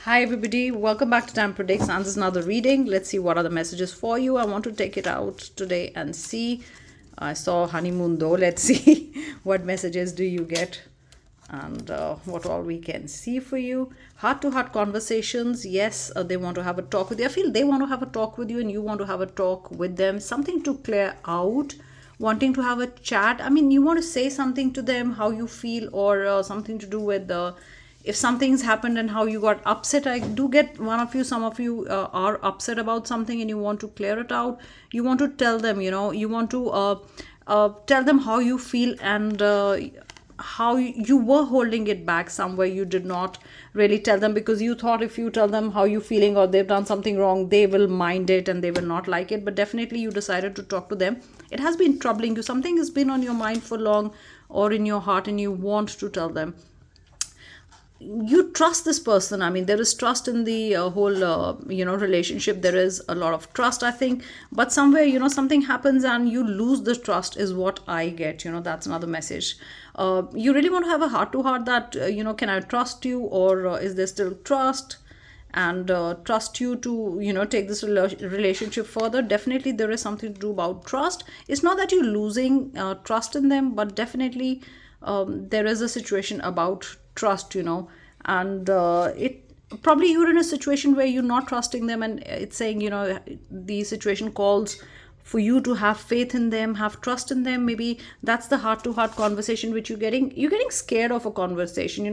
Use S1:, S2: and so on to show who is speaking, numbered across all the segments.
S1: Hi everybody, welcome back to Tam Predicts, and this is another reading. Let's see what are the messages for you. I want to take it out today and see. I saw honeymoon though. Let's see what messages do you get and what all we can see for you. Heart to heart conversations. Yes, they want to have a talk with you. I feel they want to have a talk with you and you want to have a talk with them. Something to clear out, wanting to have a chat. I mean, you want to say something to them, how you feel, or something to do with the if something's happened and how you got upset. I do get some of you are upset about something and you want to clear it out. You want to tell them, you want to tell them how you feel and how you were holding it back somewhere. You did not really tell them because you thought if you tell them how you're feeling or they've done something wrong, they will mind it and they will not like it. But definitely you decided to talk to them. It has been troubling you. Something has been on your mind for long or in your heart and you want to tell them. You trust this person. I mean, there is trust in the whole relationship. There is a lot of trust, I think, but somewhere, something happens and you lose the trust is what I get. That's another message. You really want to have a heart to heart that can I trust you, or is there still trust, and trust you to take this relationship further. Definitely there is something to do about trust. It's not that you're losing trust in them, but definitely there is a situation about trust, and it probably you're in a situation where you're not trusting them, and it's saying, the situation calls for you to have faith in them, have trust in them. Maybe that's the heart to heart conversation which you're getting scared of a conversation.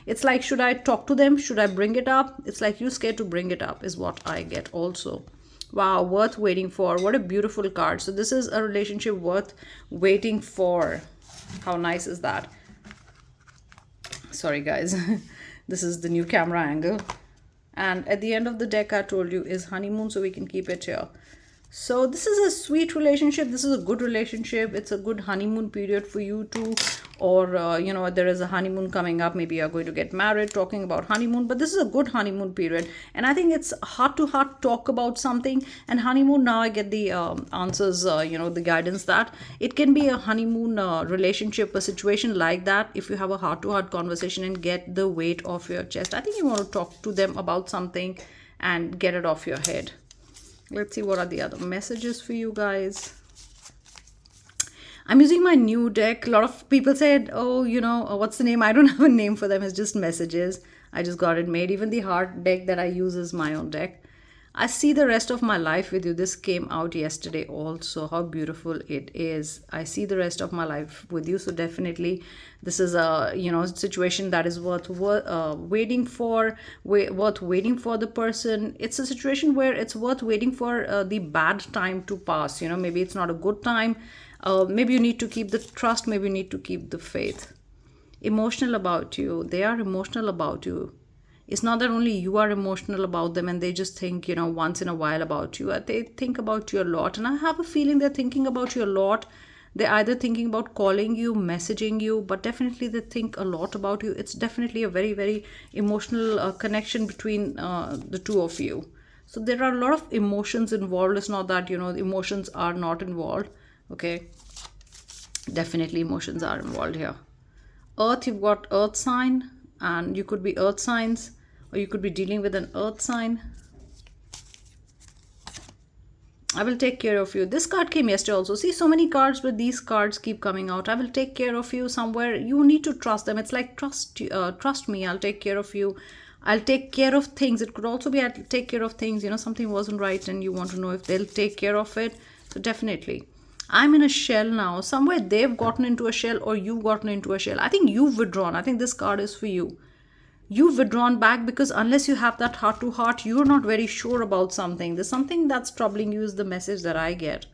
S1: It's like, should I talk to them, should I bring it up? It's like you're scared to bring it up is what I get also. Wow, worth waiting for. What a beautiful card. So this is a relationship worth waiting for. How nice is that? Sorry guys. This is the new camera angle, and at the end of the deck I told you is honeymoon, so we can keep it here. So this is a sweet relationship. This is a good relationship. It's a good honeymoon period for you too, or there is a honeymoon coming up. Maybe you're going to get married, talking about honeymoon, but this is a good honeymoon period. And I think it's heart to heart talk about something. And honeymoon, now I get the answers, the guidance that it can be a honeymoon relationship, a situation like that. If you have a heart to heart conversation and get the weight off your chest, I think you want to talk to them about something and get it off your head. Let's see what are the other messages for you guys. I'm using my new deck. A lot of people said, oh, what's the name? I don't have a name for them. It's just messages. I just got it made. Even the heart deck that I use is my own deck. I see the rest of my life with you. This came out yesterday also. How beautiful it is. I see the rest of my life with you. So definitely this is a situation that is worth waiting for, worth waiting for the person. It's a situation where it's worth waiting for the bad time to pass. Maybe it's not a good time. Maybe you need to keep the trust. Maybe you need to keep the faith. Emotional about you. They are emotional about you. It's not that only you are emotional about them and they just think, once in a while about you. They think about you a lot. And I have a feeling they're thinking about you a lot. They're either thinking about calling you, messaging you, but definitely they think a lot about you. It's definitely a very, very emotional connection between the two of you. So there are a lot of emotions involved. It's not that, emotions are not involved. Okay. Definitely emotions are involved here. Earth, you've got earth sign, and you could be earth signs, or you could be dealing with an earth sign. I will take care of you. This card came yesterday also. See, so many cards, but these cards keep coming out. I will take care of you. Somewhere you need to trust them. It's like trust me, I'll take care of you. I'll take care of things. It could also be I'll take care of things. Something wasn't right and you want to know if they'll take care of it. So definitely. I'm in a shell now. Somewhere they've gotten into a shell or you've gotten into a shell. I think you've withdrawn. I think this card is for you. You've withdrawn back because unless you have that heart to heart, you're not very sure about something. There's something that's troubling you is the message that I get.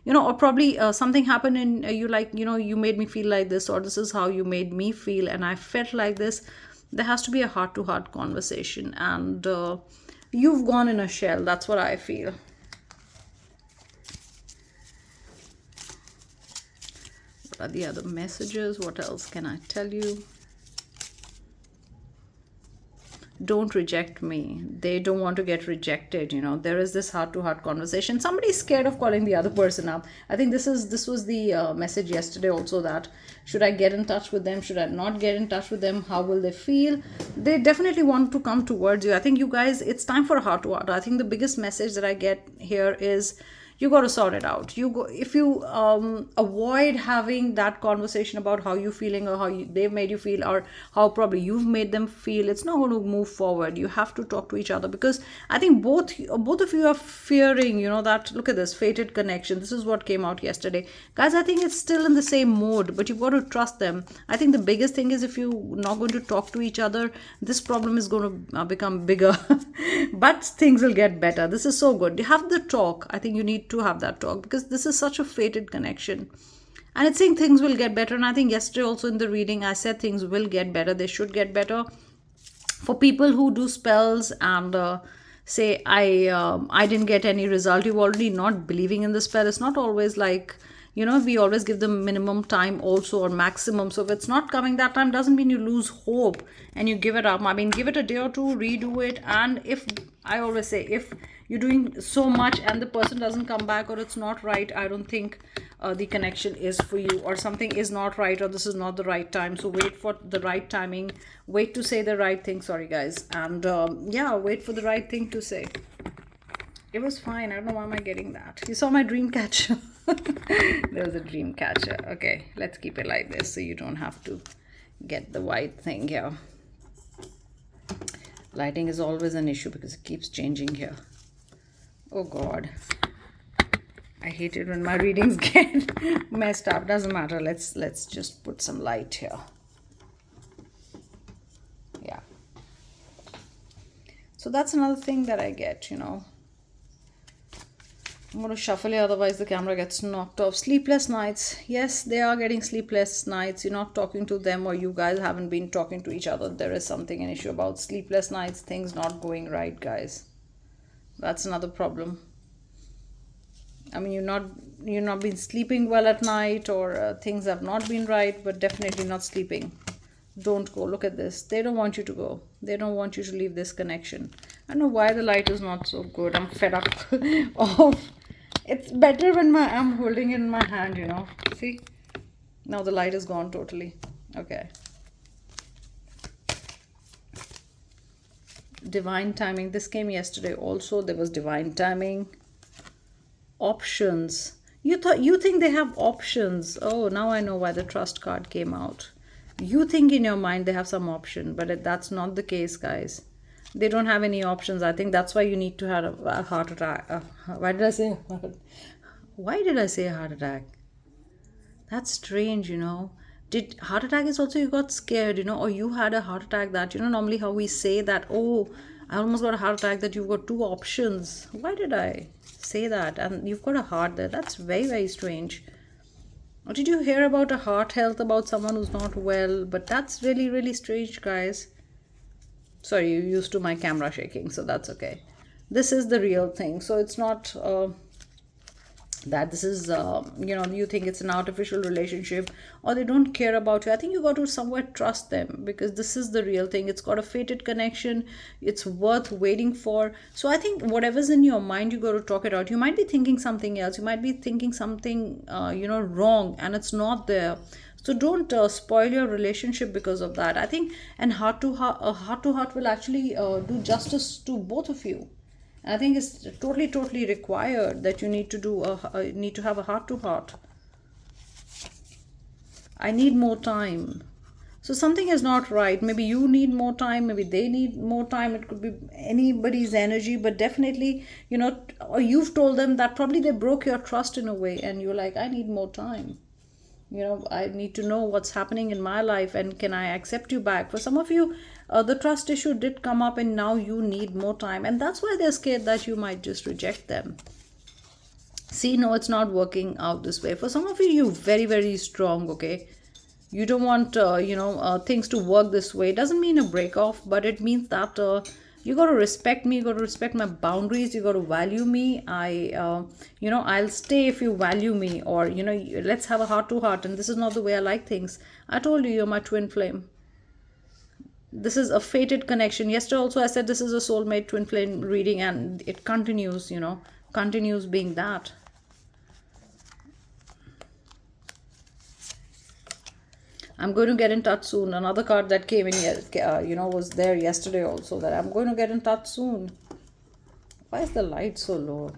S1: Or probably something happened and you you made me feel like this, or this is how you made me feel and I felt like this. There has to be a heart to heart conversation, and you've gone in a shell. That's what I feel. What are the other messages? What else can I tell you? don't reject me. They don't want to get rejected. There is this heart to heart conversation. Somebody's scared of calling the other person up. I think this was the message yesterday also, that should I get in touch with them, should I not get in touch with them, how will they feel? They definitely want to come towards you. I think you guys, it's time for a heart to heart. I think the biggest message that I get here is, you got to sort it out. If you avoid having that conversation about how you're feeling, or they've made you feel, or how probably you've made them feel, it's not going to move forward. You have to talk to each other, because I think both of you are fearing, that, look at this fated connection. This is what came out yesterday, guys. I think it's still in the same mode, but you've got to trust them. I think the biggest thing is, if you're not going to talk to each other, this problem is going to become bigger. But things will get better. This is so good. You have the talk. I think you need to have that talk, because this is such a fated connection, and it's saying things will get better. And I think yesterday also in the reading I said things will get better. They should get better. For people who do spells and say I didn't get any result, you're already not believing in the spell. It's not always like, we always give them minimum time also, or maximum. So if it's not coming that time, doesn't mean you lose hope and you give it up. I mean, give it a day or two, redo it. And if, I always say, if you're doing so much and the person doesn't come back, or it's not right, I don't think the connection is for you, or something is not right, or this is not the right time. So wait for the right timing, wait to say the right thing. Sorry guys. And yeah, wait for the right thing to say. It was fine. I don't know why am I getting that. You saw my dream catcher. There was a dream catcher. Okay, let's keep it like this so you don't have to get the white thing here. Lighting is always an issue because it keeps changing here. Oh God, I hate it when my readings get messed up. Doesn't matter. Let's just put some light here. Yeah. So that's another thing that I get, I'm going to shuffle it, otherwise the camera gets knocked off. Sleepless nights. Yes, they are getting sleepless nights. You're not talking to them, or you guys haven't been talking to each other. There is something, an issue about sleepless nights, things not going right, guys. That's another problem. I mean, you're not been sleeping well at night, or things have not been right, but definitely not sleeping. Don't go. Look at this. They don't want you to go. They don't want you to leave this connection. I don't know why the light is not so good. I'm fed up of. It's better when I'm holding it in my hand, See? Now the light is gone totally. Okay. Divine timing. This came yesterday also. There was divine timing. Options. You think they have options. Oh, now I know why the trust card came out. You think in your mind they have some option, but that's not the case, guys. They don't have any options. I think that's why you need to have a heart attack. Why did I say a heart attack? That's strange, Did heart attack is also you got scared, or you had a heart attack that, normally how we say that, oh, I almost got a heart attack, that you've got two options. Why did I say that? And you've got a heart there. That's very, very strange. Or did you hear about a heart health, about someone who's not well? But that's really, really strange, guys. Sorry, you're used to my camera shaking, so that's okay. This is the real thing. So it's not that this is, you think it's an artificial relationship, or they don't care about you. I think you got to somewhat trust them, because this is the real thing. It's got a fated connection. It's worth waiting for. So I think whatever's in your mind, you got to talk it out. You might be thinking something else. You might be thinking something, wrong, and it's not there. So don't spoil your relationship because of that. I think a heart to heart will actually do justice to both of you. I think it's totally required that you need to have a heart to heart. I need more time. So something is not right. Maybe you need more time. Maybe they need more time. It could be anybody's energy, but definitely, or you've told them that probably they broke your trust in a way, and you're like, I need more time. I need to know what's happening in my life, and can I accept you back? For some of you, the trust issue did come up, and now you need more time, and that's why they're scared that you might just reject them. See, no, it's not working out this way. For some of you, you're very, very strong, okay? You don't want things to work this way. It doesn't mean a break off, but it means that you got to respect me. You got to respect my boundaries. You got to value me. I'll stay if you value me, or let's have a heart to heart. And this is not the way I like things. I told you, you're my twin flame. This is a fated connection. Yesterday also I said this is a soulmate twin flame reading, and it continues, you know, continues being that. I'm going to get in touch soon. Another card that came in, you know, was there yesterday also, that I'm going to get in touch soon. Why is the light so low?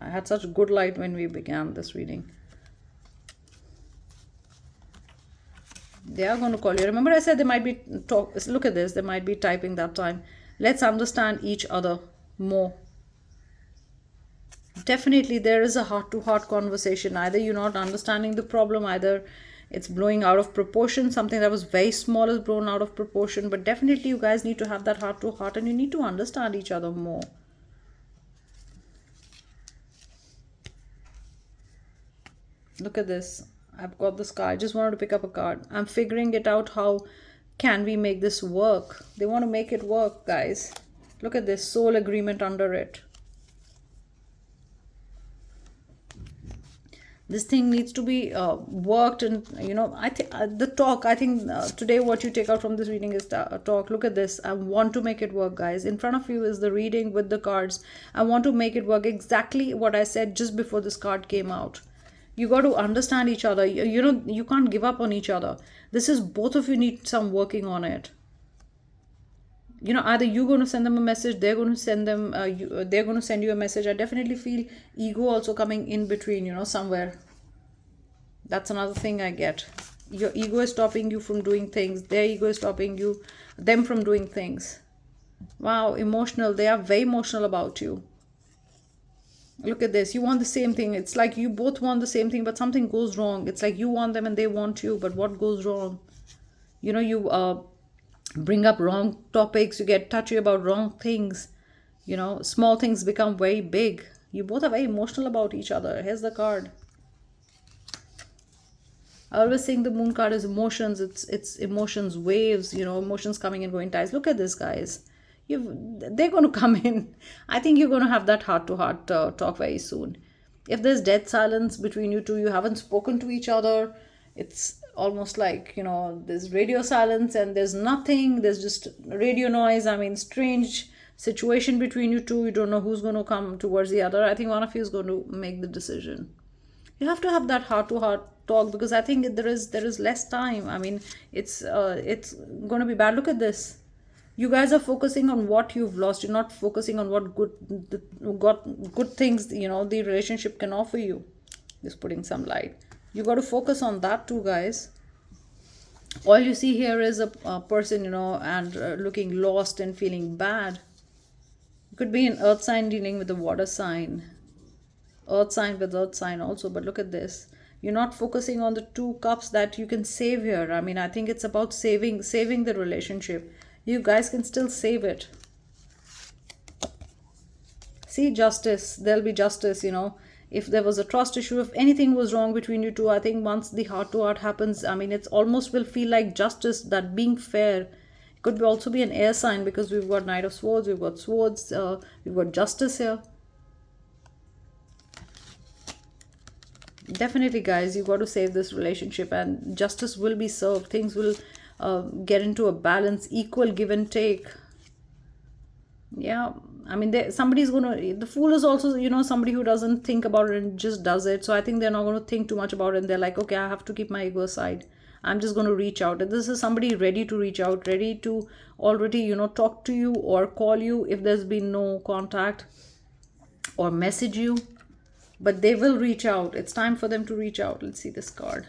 S1: I had such good light when we began this reading. They are going to call you. Remember I said they might be look at this, they might be typing that time. Let's understand each other more. Definitely there is a heart-to-heart conversation. Either you're not understanding the problem, either it's blowing out of proportion. Something that was very small is blown out of proportion. But definitely you guys need to have that heart-to-heart, and you need to understand each other more. Look at this. I've got this card. I just wanted to pick up a card. I'm figuring it out. How can we make this work? They want to make it work, guys. Look at this. Soul agreement under it. This thing needs to be worked, and you know, I think the talk, I think today what you take out from this reading is talk. Look at this. I want to make it work, guys. In front of you is the reading with the cards. I want to make it work. Exactly what I said just before this card came out. You got to understand each other. You know, you can't give up on each other. This is, both of you need some working on it. You know, either you're going to send them a message, they're going to send them, they're going to send you a message. I definitely feel ego also coming in between, you know, somewhere. That's another thing I get. Your ego is stopping you from doing things. Their ego is stopping them from doing things. Wow, emotional. They are very emotional about you. Look at this. You want the same thing. It's like you both want the same thing, but something goes wrong. It's like you want them and they want you, but what goes wrong? You know, you bring up wrong topics. You get touchy about wrong things. You know, small things become very big. You both are very emotional about each other. Here's the card. I always think the moon card is emotions. It's emotions, waves, you know, emotions coming and going, tides. Look at this, guys. They're going to come in. I think you're going to have that heart-to-heart talk very soon. If there's dead silence between you two, you haven't spoken to each other, it's almost like, you know, there's radio silence and there's nothing. There's just radio noise. I mean, strange situation between you two. You don't know who's going to come towards the other. I think one of you is going to make the decision. You have to have that heart-to-heart talk, because I think there is less time. I mean, it's going to be bad. Look at this. You guys are focusing on what you've lost. You're not focusing on what good things, you know, the relationship can offer you. Just putting some light. You got to focus on that too, guys. All you see here is a person, you know, and looking lost and feeling bad. It could be an earth sign dealing with a water sign. Earth sign with earth sign also. But look at this. You're not focusing on the 2 cups that you can save here. I mean, I think it's about saving the relationship. You guys can still save it. See, justice. There'll be justice, you know. If there was a trust issue, if anything was wrong between you two, I think once the heart-to-heart happens, I mean, it's almost will feel like justice, that being fair. It could also be an air sign, because we've got Knight of Swords, we've got Swords, we've got justice here. Definitely, guys, you got to save this relationship, and justice will be served. Things will get into a balance, equal give and take. Yeah, I mean, somebody's gonna, the Fool is also, you know, somebody who doesn't think about it and just does it. So I think they're not going to think too much about it, and they're like, okay, I have to keep my ego aside. I'm just going to reach out. And this is somebody ready to reach out, ready to already, you know, talk to you or call you if there's been no contact, or message you. But they will reach out. It's time for them to reach out. Let's see this card.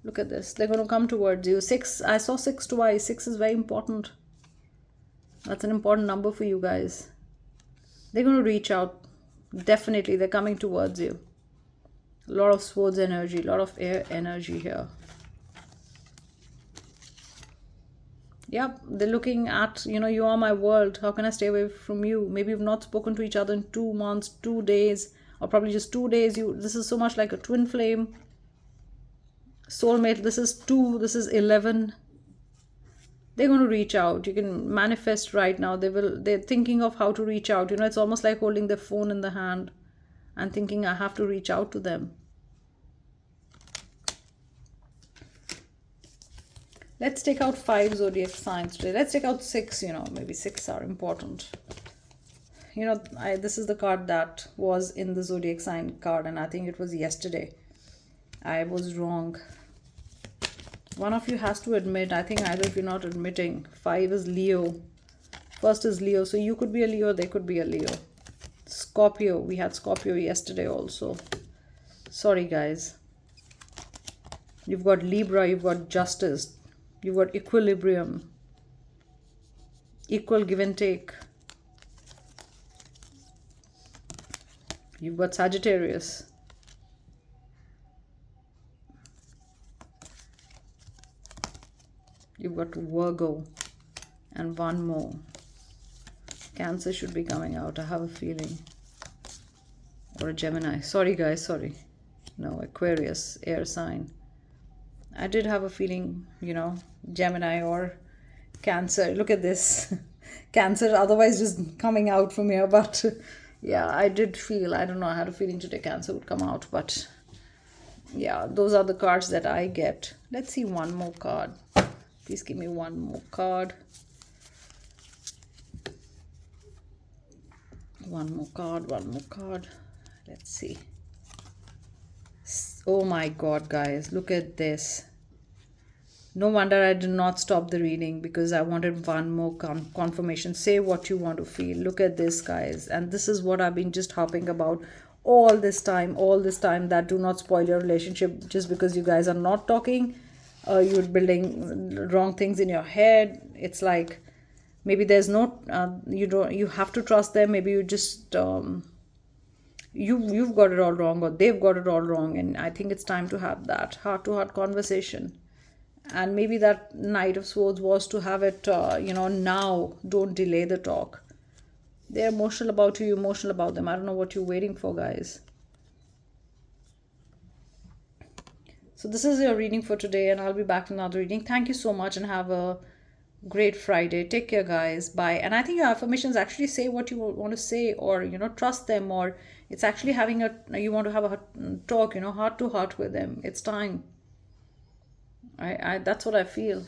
S1: Look at this. They're going to come towards you. 6. I saw 6 twice. 6 is very important. That's an important number for you guys. They're going to reach out. Definitely. They're coming towards you. A lot of Swords energy. A lot of air energy here. Yep. They're looking at, you know, you are my world. How can I stay away from you? Maybe you've not spoken to each other in 2 months, 2 days. Or probably just 2 days. This is so much like a twin flame. Soulmate. This is 2. This is 11. They're going to reach out. You can manifest right now. They're thinking of how to reach out. You know, it's almost like holding their phone in the hand and thinking, I have to reach out to them. Let's take out 5 zodiac signs today. Let's take out 6, maybe 6 are important. This is the card that was in the zodiac sign card, and I think it was yesterday. I was wrong. One of you has to admit. I think either of you not admitting. 5 is Leo. First is Leo. So you could be a Leo, they could be a Leo. Scorpio. We had Scorpio yesterday also. Sorry, guys. You've got Libra, you've got Justice, you've got Equilibrium, equal give and take. You've got Sagittarius. You've got Virgo. And one more. Cancer should be coming out, I have a feeling. Or a Gemini. Sorry, guys, sorry. No, Aquarius, air sign. I did have a feeling, Gemini or Cancer. Look at this. Cancer, otherwise just coming out from here. But yeah, I did feel, I don't know, I had a feeling today Cancer would come out. But yeah, those are the cards that I get. Let's see one more card. Please give me one more card. One more card, one more card. Let's see. Oh my God, guys, look at this. No wonder I did not stop the reading, because I wanted one more confirmation. Say what you want to feel. Look at this, guys. And this is what I've been just harping about all this time, that do not spoil your relationship just because you guys are not talking. You're building wrong things in your head. It's like maybe there's no, you have to trust them. Maybe you just, you've got it all wrong, or they've got it all wrong, and I think it's time to have that heart-to-heart conversation. And maybe that Knight of Swords was to have it now. Don't delay the talk. They're emotional about you, emotional about them. I don't know what you're waiting for, guys. So this is your reading for today, and I'll be back in another reading. Thank you so much, and have a great Friday. Take care, guys. Bye. And I think your affirmations actually say what you want to say, or trust them, or it's actually having you want to have a talk, heart to heart with them. It's time. I that's what I feel.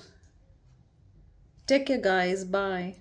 S1: Take care, guys. Bye.